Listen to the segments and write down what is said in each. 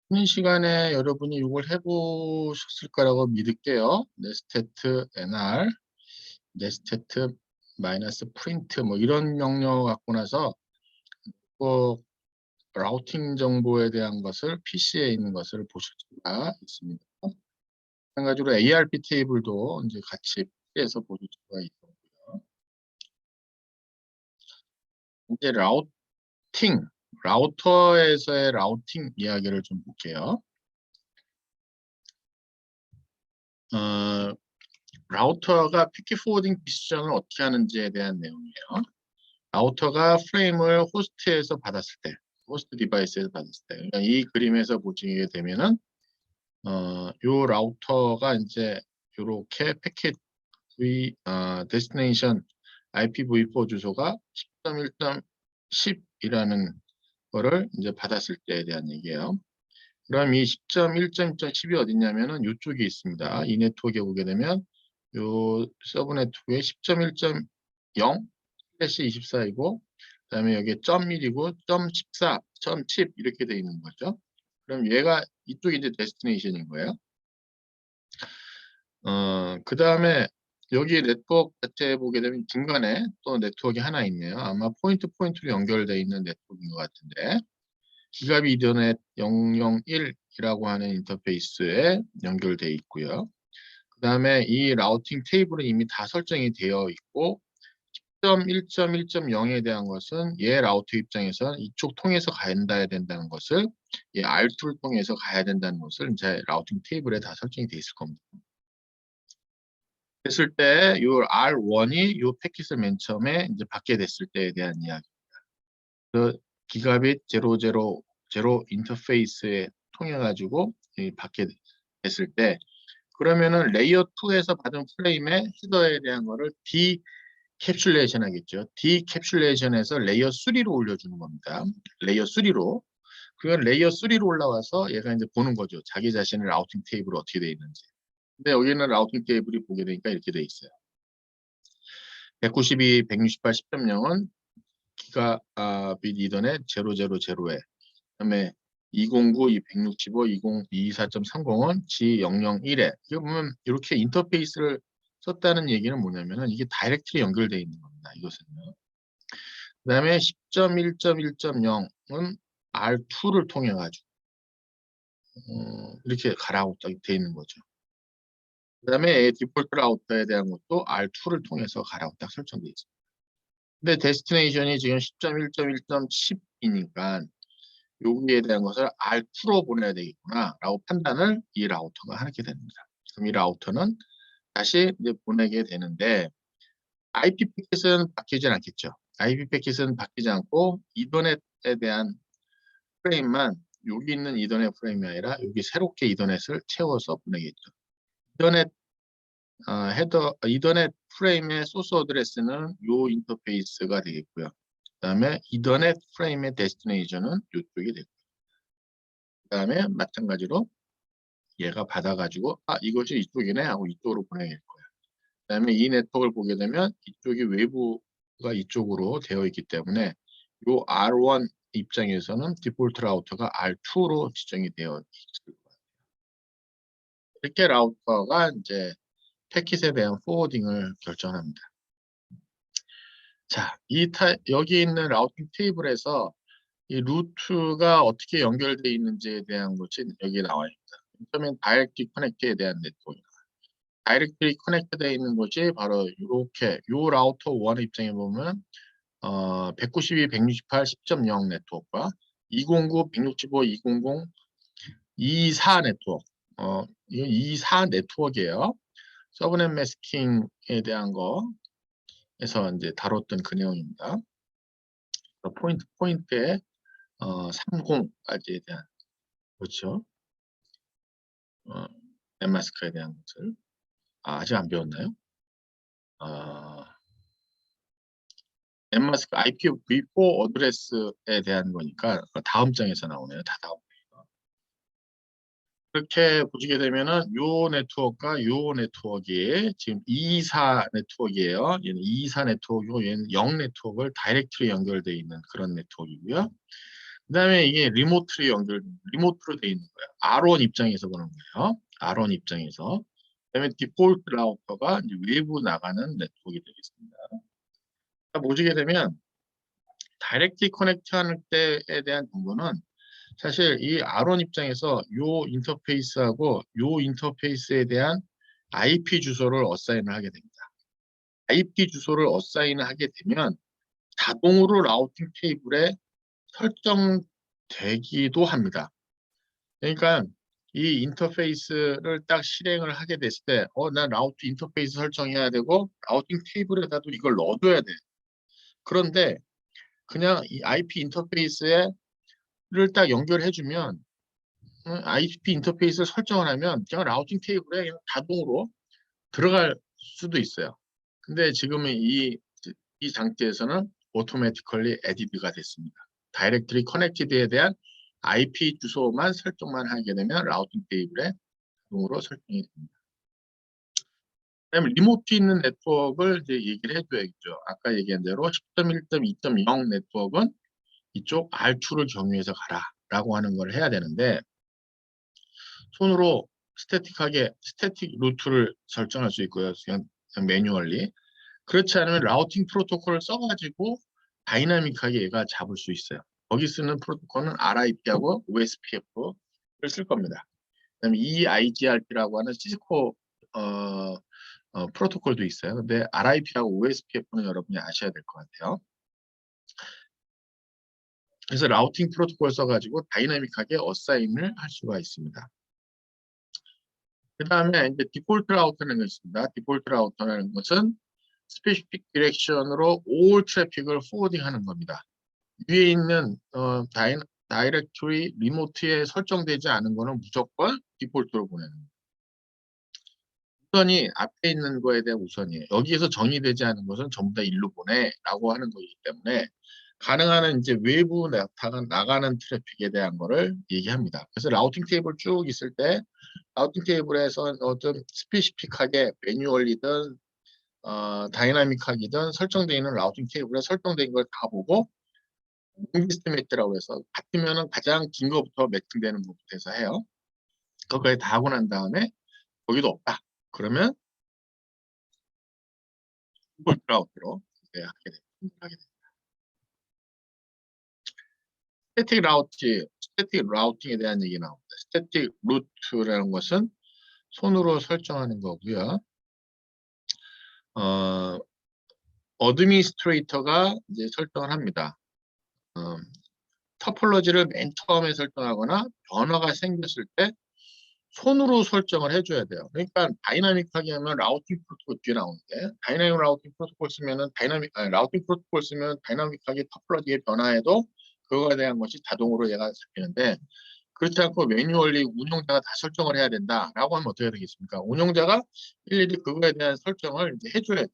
쉬는 시간에 여러분이 이걸 해보셨을 거라고 믿을게요. 네스테트 NR, 네스테트 마이너스 프린트 뭐 이런 명령 갖고 나서 꼭 라우팅 정보에 대한 것을 PC에 있는 것을 보실 수가 있습니다. 마찬가지로 ARP 테이블도 이제 같이 PC에서 보실 수가 있고요. 이제 라우터에서의 라우팅 이야기를 좀 볼게요. 어, 라우터가 패킷 포워딩 디시전을 어떻게 하는지에 대한 내용이에요. 라우터가 프레임을 호스트에서 받았을 때, 호스트 디바이스에서 받았을 때, 그러니까 이 그림에서 보시게 되면은 요 라우터가 이제 이렇게 패킷 데스티네이션 IPv4 주소가 10.1.10이라는 거를 이제 받았을 때에 대한 얘기예요. 그럼 이 10.1.10이 어디냐면은 이쪽에 있습니다. 이 네트워크에 보게 되면 요 서브 네트워크에 10.1.0/24이고 그다음에 여기에 .1이고 .14, .10 이렇게 돼 있는 거죠. 그럼 얘가 이쪽이 이제 데스티네이션인 거예요. 그다음에 여기 네트워크 자체에 보게 되면 중간에 또 네트워크가 하나 있네요. 아마 포인트로 연결되어 있는 네트워크인 것 같은데 기가비 이더넷 001이라고 하는 인터페이스에 연결되어 있고요. 그 다음에 이 라우팅 테이블은 이미 다 설정이 되어 있고 10.1.1.0에 대한 것은 얘 라우터 입장에서는 이쪽 통해서 가야 된다는 것을 얘 R2를 통해서 가야 된다는 것을 이제 라우팅 테이블에 다 설정이 되어 있을 겁니다. 됐을 때, 요 R1이 요 패킷을 맨 처음에 이제 받게 됐을 때에 대한 이야기. 그 기가빗 000 인터페이스에 통해 가지고 받게 됐을 때, 그러면은 레이어 2에서 받은 프레임의 헤더에 대한 거를 디캡슐레이션 하겠죠. 디캡슐레이션에서 레이어 3로 올려주는 겁니다. 레이어 3로. 그건 레이어 3로 올라와서 얘가 이제 보는 거죠. 자기 자신의 라우팅 테이블이 어떻게 돼 있는지. 근데 여기는 라우팅 테이블이 보게 되니까 이렇게 돼 있어요. 192, 168, 10.0은 기가빗 이더넷 000에 그다음에 209, 265, 20, 224.30은 G001에 이거 보면 이렇게 인터페이스를 썼다는 얘기는 뭐냐면은 이게 다이렉트리 연결되어 있는 겁니다. 이것은요. 그다음에 10.1.1.0은 R2를 통해 가지고 이렇게 가라고 되어 있는 거죠. 그다음에 디폴트 라우터에 대한 것도 R2를 통해서 가라고 딱 설정되어 있습니다. 근데 데스티네이션이 지금 10.1.1.10이니까 여기에 대한 것을 R2로 보내야 되겠구나라고 판단을 이 라우터가 하게 됩니다. 그럼 이 라우터는 다시 이제 보내게 되는데 IP 패킷은 바뀌지 않겠죠. IP 패킷은 바뀌지 않고 이더넷에 대한 프레임만 여기 있는 이더넷 프레임이 아니라 여기 새롭게 이더넷을 채워서 보내겠죠. 이더넷 이더넷 프레임의 소스 어드레스는 이 인터페이스가 되겠고요. 그다음에 이더넷 프레임의 데스티네이션은 이쪽이 되고, 그다음에 마찬가지로 얘가 받아가지고 이것이 이쪽이네 하고 이쪽으로 보내게 될 거예요. 그다음에 이 네트워크를 보게 되면 이쪽이 외부가 이쪽으로 되어 있기 때문에 이 R1 입장에서는 디폴트 라우터가 R2로 지정이 되어 있을 거예요. 이렇게 라우터가 이제 패킷에 대한 포워딩을 결정합니다. 자, 여기 있는 라우팅 테이블에서 이 루트가 어떻게 연결되어 있는지에 대한 것이 여기 나와 있습니다. 처음엔 다이렉트 커넥트에 대한 네트워크. 다이렉트리 커넥트되어 있는 곳이 바로 이렇게 요 라우터 1 입장에 보면 192, 168, 10.0 네트워크와 209, 165, 200, 24 네트워크. 이 24 네트워크예요. 서브넷 매스킹에 대한 거에서 이제 다뤘던 그 내용입니다. 포인트에 30까지에 대한 그렇죠. 넷마스크에 대한 것을 아직 안 배웠나요? 넷마스크 IPv4 어드레스에 대한 거니까 다음 장에서 나오네요. 다 다음. 그렇게 보시게 되면은 요 네트워크가 요 네트워크에 지금 24 네트워크예요. 얘는 24 네트워크고 얘는 0 네트워크를 다이렉트로 연결되어 있는 그런 네트워크이고요. 그다음에 이게 리모트로 돼 있는 거예요. R1 입장에서 보는 거예요. R1 입장에서. 그다음에 디폴트 라우터가 이제 외부 나가는 네트워크가 되겠습니다. 보시게 되면 다이렉트 커넥트 하는 때에 대한 정보는 사실 이 R1 입장에서 요 인터페이스하고 요 인터페이스에 대한 IP 주소를 어사인을 하게 됩니다. IP 주소를 어사인을 하게 되면 자동으로 라우팅 테이블에 설정되기도 합니다. 그러니까 이 인터페이스를 딱 실행을 하게 됐을 때, 난 라우트 인터페이스 설정해야 되고 라우팅 테이블에다도 이걸 넣어둬야 돼. 그런데 그냥 이 IP 인터페이스를 딱 연결해주면 IP 인터페이스를 설정을 하면 그냥 라우팅 테이블에 그냥 자동으로 들어갈 수도 있어요. 근데 지금은 이 상태에서는 automatically added가 됐습니다. 다이렉트리 커넥티드에 대한 IP 주소만 설정만 하게 되면 라우팅 테이블에 자동으로 설정이 됩니다. 그다음에 리모트 있는 네트워크를 이제 얘기를 해줘야겠죠. 아까 얘기한 대로 10.1.2.0 네트워크는 이쪽 R2를 경유해서 가라라고 하는 걸 해야 되는데 손으로 스태틱 루트를 설정할 수 있고요. 그냥 매뉴얼리. 그렇지 않으면 라우팅 프로토콜을 써가지고 다이나믹하게 얘가 잡을 수 있어요. 거기 쓰는 프로토콜은 RIP하고 OSPF를 쓸 겁니다. 그다음에 EIGRP라고 하는 시스코 프로토콜도 있어요. 근데 RIP하고 OSPF는 여러분이 아셔야 될 것 같아요. 그래서 라우팅 프로토콜 써가지고 다이나믹하게 어사인을 할 수가 있습니다. 그 다음에 이제 디폴트 라우터라는 게 있습니다. 디폴트 라우터라는 것은 스페시픽 디렉션으로 all 트래픽을 포워딩 하는 겁니다. 위에 있는 다이렉토리 리모트에 설정되지 않은 거는 무조건 디폴트로 보내는 거예요. 우선이 앞에 있는 거에 대한 우선이에요. 여기에서 정의되지 않은 것은 전부 다 일로 보내라고 하는 거기 때문에 가능한 이제 외부 나가는 트래픽에 대한 거를 얘기합니다. 그래서 라우팅 테이블 쭉 있을 때 라우팅 테이블에서 좀 스페시픽하게 매뉴얼이든 다이나믹하기든 설정되어 있는 라우팅 테이블에 설정된 걸 다 보고 롱리스트 매치라고 해서 같으면은 가장 긴 것부터 매칭되는 것부터 해서 해요. 그거까지 다 하고 난 다음에 거기도 없다. 그러면 디폴트 라우트로 하게 됩니다. 스태틱 라우팅에 대한 얘기 나옵니다. 스태틱 루트라는 것은 손으로 설정하는 거고요. 어드미니스트레이터가 이제 설정을 합니다. 토폴로지를 맨 처음에 설정하거나 변화가 생겼을 때 손으로 설정을 해줘야 돼요. 그러니까 다이나믹하게 하면 라우팅 프로토콜 뒤에 나오는데 다이나믹 라우팅 프로토콜 쓰면은 라우팅 프로토콜 쓰면 다이나믹하게 토폴로지의 변화에도 그거에 대한 것이 자동으로 얘가 잡히는데 그렇지 않고 매뉴얼리 운영자가 다 설정을 해야 된다라고 하면 어떻게 되겠습니까? 운영자가 일일이 그거에 대한 설정을 이제 해줘야 돼요.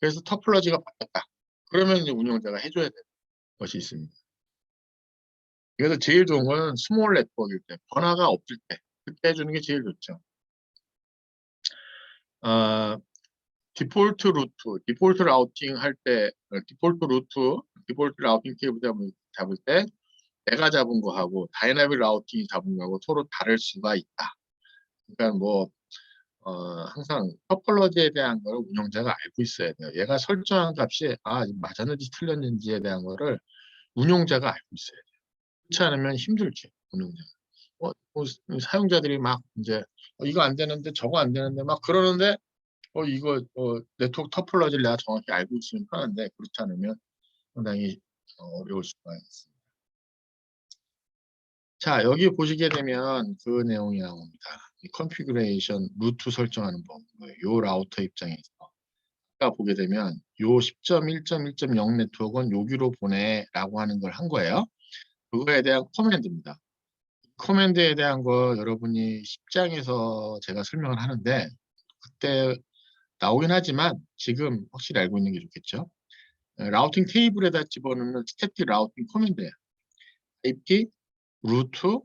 그래서 토폴로지가 바뀌었다. 그러면 이제 운영자가 해줘야 되는 것이 있습니다. 그래서 제일 좋은 건 스몰 네트워크일 때, 변화가 없을 때, 그때 해주는 게 제일 좋죠. 디폴트 라우팅 할 때, 디폴트 라우팅 테이블 잡을 때, 내가 잡은 거하고 다이나믹 라우팅이 잡은 거하고 서로 다를 수가 있다. 그러니까 뭐, 항상 토폴로지에 대한 걸 운영자가 알고 있어야 돼요. 얘가 설정한 값이, 맞았는지 틀렸는지에 대한 거를 운영자가 알고 있어야 돼요. 그렇지 않으면 힘들지, 운영자. 사용자들이 막 이제 이거 안 되는데 저거 안 되는데 막 그러는데 이거 네트워크 토폴로지를 내가 정확히 알고 있으면 편한데 그렇지 않으면 상당히 어려울 수가 있습니다. 자, 여기 보시게 되면 그 내용이 나옵니다. 이 컨피그레이션 루트 설정하는 법. 요 라우터 입장에서 아까 보게 되면 요 10.1.1.0 네트워크는 여기로 보내라고 하는 걸 한 거예요. 그거에 대한 커맨드입니다. 커맨드에 대한 거 여러분이 10장에서 제가 설명을 하는데 그때 나오긴 하지만 지금 확실히 알고 있는 게 좋겠죠. 라우팅 테이블에다 집어넣는 스태틱 라우팅 커맨드예요. IP 루트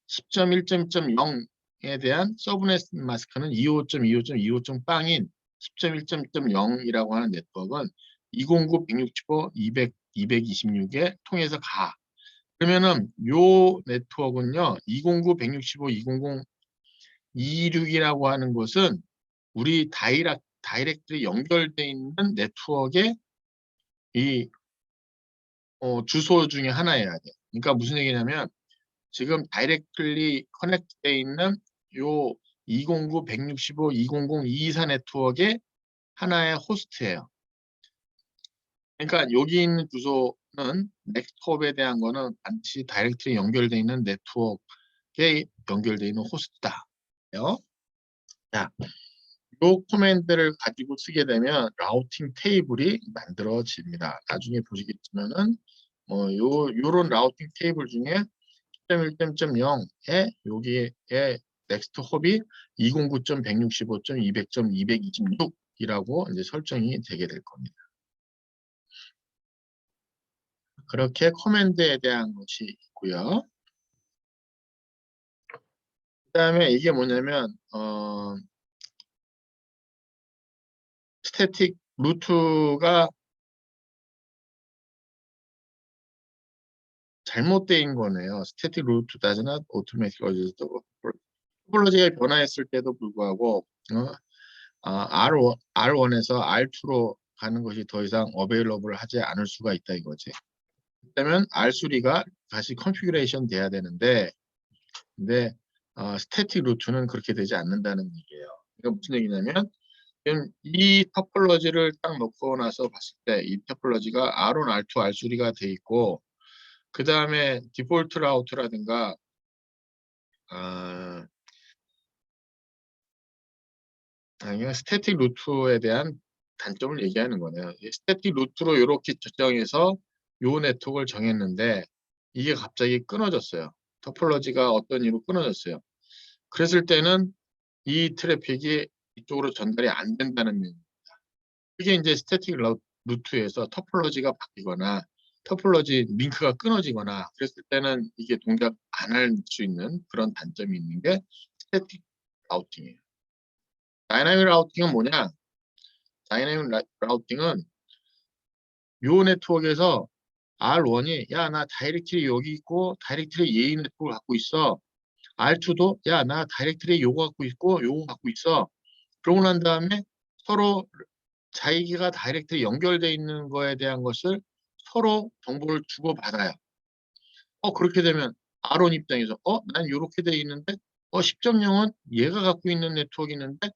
10.1.0에 대한 서브넷 마스크는 25.25.25.빵인 10.1.0이라고 하는 네트워크는 209, 165, 200, 226에 통해서 가. 그러면은 요 네트워크는요. 209.165.200.226이라고 하는 것은 우리 다이렉트리 연결되어 있는 네트워크의 이 주소 중에 하나여야 돼. 그러니까 무슨 얘기냐면 지금 다이렉트리 커넥트되어 있는 요 209.165.200.224 네트워크의 하나의 호스트예요. 그러니까 여기 있는 주소는 넥스트홉에 대한 거는 반드시 다이렉트리 연결되어 있는 네트워크에 연결되어 있는 호스트다. 자, 요 코맨드를 가지고 쓰게 되면 라우팅 테이블이 만들어집니다. 나중에 보시겠지만은 요런 라우팅 테이블 중에 10.1.0에 여기에 넥스트 홉이 209.165.200.226이라고 이제 설정이 되게 될 겁니다. 그렇게 커맨드에 대한 것이 있고요. 그다음에 이게 뭐냐면 스태틱 루트가 잘못된 거네요. 스태틱 루트 does not automatically adjust. 토폴로지가 변화했을 때도 불구하고 R1에서 R2로 가는 것이 더 이상 어베일러블 하지 않을 수가 있다 이거지. 그러면 R3가 다시 컨피규레이션 돼야 되는데 근데 스태틱 루트는 그렇게 되지 않는다는 얘기예요. 이거 무슨 얘기냐면 지금 이 토폴로지를 딱 놓고 나서 봤을 때 이 토폴로지가 R1, R2, R3가 돼 있고 그 다음에 디폴트 라우트라든가 아니면 스태틱 루트에 대한 단점을 얘기하는 거네요. 스태틱 루트로 이렇게 결정해서 요 네트워크를 정했는데 이게 갑자기 끊어졌어요. 토폴로지가 어떤 이유로 끊어졌어요. 그랬을 때는 이 트래픽이 이쪽으로 전달이 안 된다는 얘기입니다. 그게 이제 스태틱 루트에서 토폴로지가 바뀌거나 토폴로지 링크가 끊어지거나 그랬을 때는 이게 동작 안 할 수 있는 그런 단점이 있는 게 스태틱 라우팅이에요. 다이나믹 라우팅은 뭐냐? 다이내믹 라우팅은 요 네트워크에서 R1이 야 나 다이렉트리 여기 있고 다이렉트리 예의 네트워크를 갖고 있어. R2도 야 나 다이렉트리 요거 갖고 있고 요거 갖고 있어. 그러고 난 다음에 서로 자기가 다이렉트리 연결돼 있는 거에 대한 것을 서로 정보를 주고받아요. 그렇게 되면 R1 입장에서 난 요렇게 돼 있는데 10.0은 얘가 갖고 있는 네트워크 있는데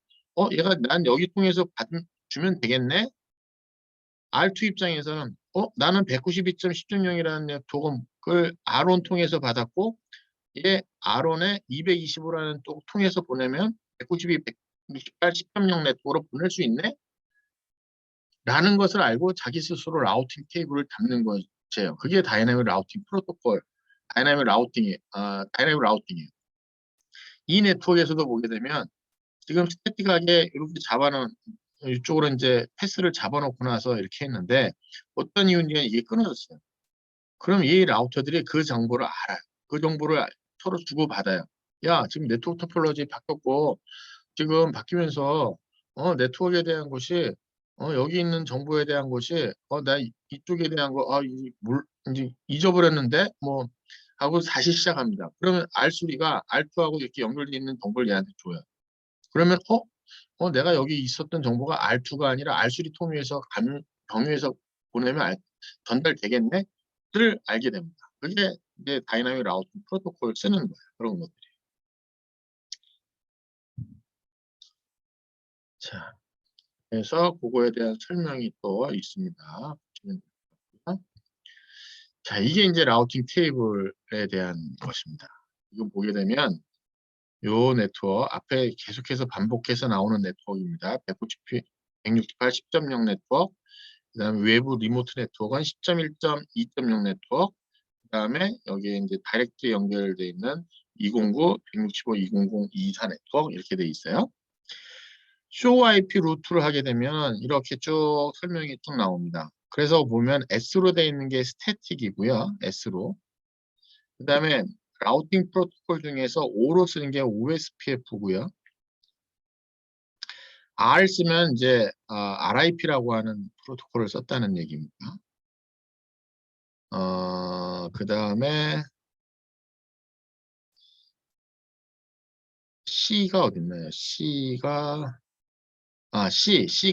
얘가 난 여기 통해서 주면 되겠네. R2 입장에서는 나는 192.10.0이라는 네트워크를 R1 통해서 받았고 얘 R1에 225라는 또 통해서 보내면 192, 168, 10.0 네트워크로 보낼 수 있네? 라는 것을 알고 자기 스스로 라우팅 테이블을 담는 것이에요. 그게 다이내믹 라우팅 프로토콜, 다이내믹 라우팅이에요. 이 네트워크에서도 보게 되면 지금 스태틱하게 이렇게 잡아놓은 이쪽으로 이제 패스를 잡아놓고 나서 이렇게 했는데 어떤 이유인지 이게 끊어졌어요. 그럼 이 라우터들이 그 정보를 알아요. 그 정보를 서로 주고받아요. 야, 지금 네트워크 토폴로지 바뀌었고 지금 바뀌면서 네트워크에 대한 것이 여기 있는 정보에 대한 것이 나 이쪽에 대한 거 이제 잊어버렸는데 뭐 하고 다시 시작합니다. 그러면 R3가 R2하고 이렇게 연결되어 있는 정보를 얘한테 줘요. 그러면 내가 여기 있었던 정보가 R2가 아니라 R3 통해서 경유해서 보내면 전달되겠네? 를 알게 됩니다. 그게 이제 다이나믹 라우팅 프로토콜 쓰는 거예요. 그런 것들이. 자, 그래서 그거에 대한 설명이 또 있습니다. 자, 이게 이제 라우팅 테이블에 대한 것입니다. 이거 보게 되면 요 네트워크 앞에 계속해서 반복해서 나오는 네트워크입니다. 168, 10.0 네트워크, 그 다음에 외부 리모트 네트워크는 10.1.2.0 네트워크, 그 다음에 여기에 이제 다이렉트 연결되어 있는 209, 165, 200, 224 네트워크 이렇게 돼 있어요. 쇼 IP 루트를 하게 되면 이렇게 쭉 설명이 쭉 나옵니다. 그래서 보면 S로 되어 있는 게 스태틱이고요. S로. 그 다음에 라우팅 프로토콜 중에서 O로 쓰는 게 OSPF고요. R 쓰면 이제 RIP라고 하는 프로토콜을 썼다는 얘기입니다. 그 다음에 C가 어딨나요? C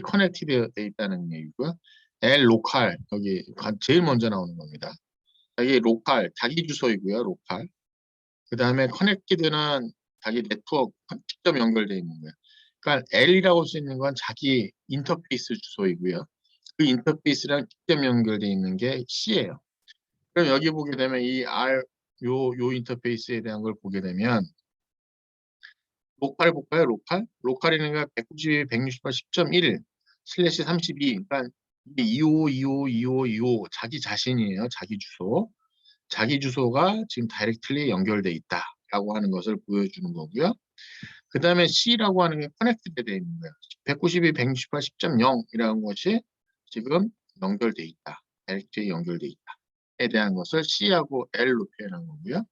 커넥티드 돼 있다는 얘기고요. L 로컬 여기 제일 먼저 나오는 겁니다. 여기 로컬 자기 주소이고요. 로컬. 그 다음에 커넥티드는 자기 네트워크 직접 연결되어 있는 거예요. 그러니까 L이라고 할 수 있는 건 자기 인터페이스 주소이고요. 그 인터페이스랑 직접 연결되어 있는 게 C예요. 그럼 여기 보게 되면 이 R 요 인터페이스에 대한 걸 보게 되면 로컬 볼까요? 로컬이니까 192, 168, 10.1 슬래시 32. 그러니까 이게 25 자기 자신이에요. 자기 주소. 자기 주소가 지금 다이렉트리 연결돼 있다라고 하는 것을 보여주는 거고요. 그 다음에 C라고 하는 게 커넥트돼 있는 거예요. 192, 168, 10.0이라는 것이 지금 연결돼 있다. 다이렉트리 연결돼 있다에 대한 것을 C하고 L로 표현한 거고요.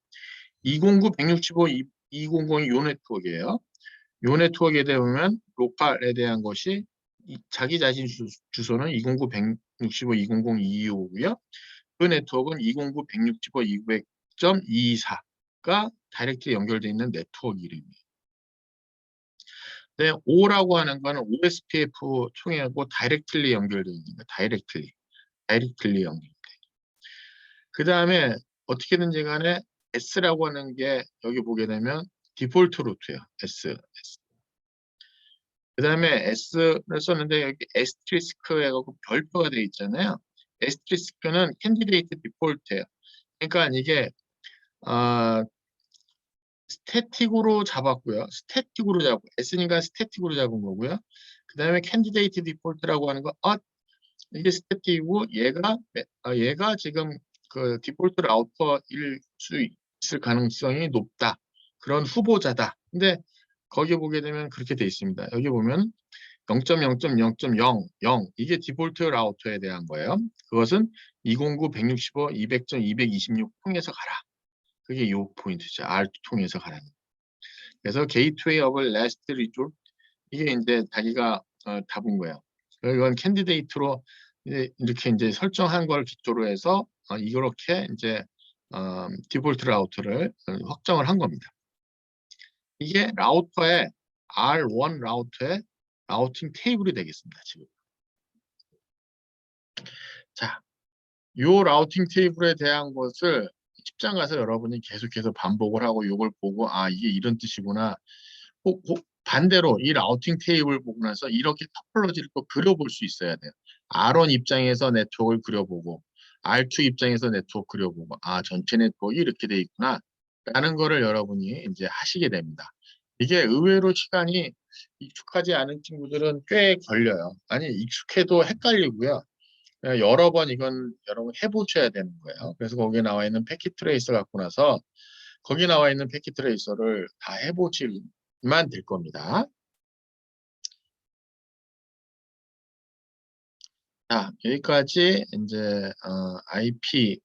209, 165, 2002 요 네트워크예요. 요 네트워크에 대하면 로컬에 대한 것이 자기 자신 주소는 209, 165, 200, 225고요. 그 네트워크는 209, 165, 200.224가 다이렉트리 연결되어 있는 네트워크 이름이에요. 네, O라고 하는 거는 OSPF 통해하고 다이렉트리 연결되어 있는 거예요. 다이렉트리 연결. 그 다음에 어떻게든지 간에 S라고 하는 게 여기 보게 되면 디폴트 루트예요. S. 그 다음에 S를 썼는데 여기 에스트리스크에 별표가 되어 있잖아요. 에스트리스크는 캔디데이트 디폴트예요. 그러니까 이게 스태틱으로 잡았고요. 스태틱으로 잡고 S니까 스태틱으로 잡은 거고요. 그 다음에 캔디데이트 디폴트라고 하는 거, 이게 스태틱이고 얘가 지금 그 디폴트 라우터일 수 있을 가능성이 높다. 그런 후보자다. 근데 거기 보게 되면 그렇게 돼 있습니다. 여기 보면 0.0.0.00 이게 디폴트 라우터에 대한 거예요. 그것은 209, 165, 200.226 통해서 가라. 그게 요 포인트죠. R 통해서 가라는. 그래서 게이트웨이 오브 라스트 리조트 이게 이제 자기가 답은 거예요. 이건 캔디데이트로 이렇게 이제 설정한 걸 기초로 해서 이렇게 이제 디폴트 라우터를 확정을 한 겁니다. 이게 라우터의 R1 라우터의 라우팅 테이블이 되겠습니다. 지금. 자, 요 라우팅 테이블에 대한 것을 집장 가서 여러분이 계속해서 반복을 하고 이걸 보고 이게 이런 뜻이구나. 반대로 이 라우팅 테이블 보고 나서 이렇게 토폴로지를 또 그려볼 수 있어야 돼요. R1 입장에서 네트워크를 그려보고 R2 입장에서 네트워크 그려보고 전체 네트워크가 이렇게 돼 있구나 라는 거를 여러분이 이제 하시게 됩니다. 이게 의외로 시간이 익숙하지 않은 친구들은 꽤 걸려요. 아니 익숙해도 헷갈리고요. 여러 번 이건 여러분 해보셔야 되는 거예요. 그래서 거기에 나와 있는 패킷 트레이서 갖고 나서 거기 나와 있는 패킷 트레이서를 다 해보시면 될 겁니다. 자, 여기까지 이제 IP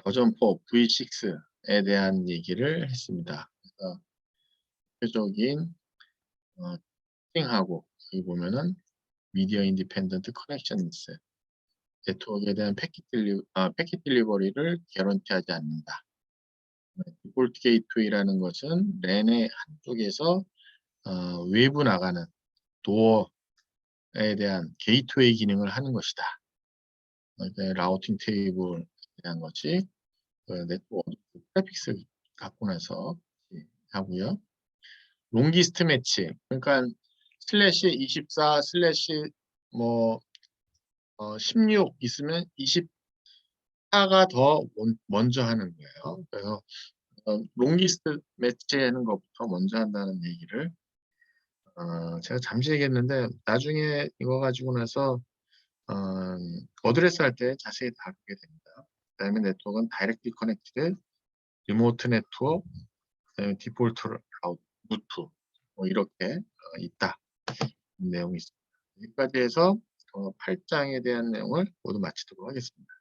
버전 4 V6에 대한 얘기를 했습니다. 그래서 대표적인 특징하고 여기 보면은 미디어 인디펜던트 커넥션스 네트워크에 대한 패킷 딜리버리를 개런티하지 않는다. 디폴트 게이트웨이라는 것은 랜의 한쪽에서 외부 나가는 도어에 대한 게이트웨이 기능을 하는 것이다. 라우팅 테이블에 대한 것이 네트워크 트래픽스 갖고 나서 하고요. 롱기스트 매치 그러니까 슬래시 24 슬래시 뭐 16 있으면 24가 더 먼저 하는 거예요. 그래서 롱리스트 매치하는 것부터 먼저 한다는 얘기를 제가 잠시 얘기했는데 나중에 이거 가지고 나서 어드레스 할 때 자세히 다루게 됩니다. 그다음에 네트워크는 다이렉트 커넥티드, 리모트 네트워크, 그다음에 디폴트 루트 뭐 이렇게 있다 내용이 있습니다. 여기까지 해서 8장에 대한 내용을 모두 마치도록 하겠습니다.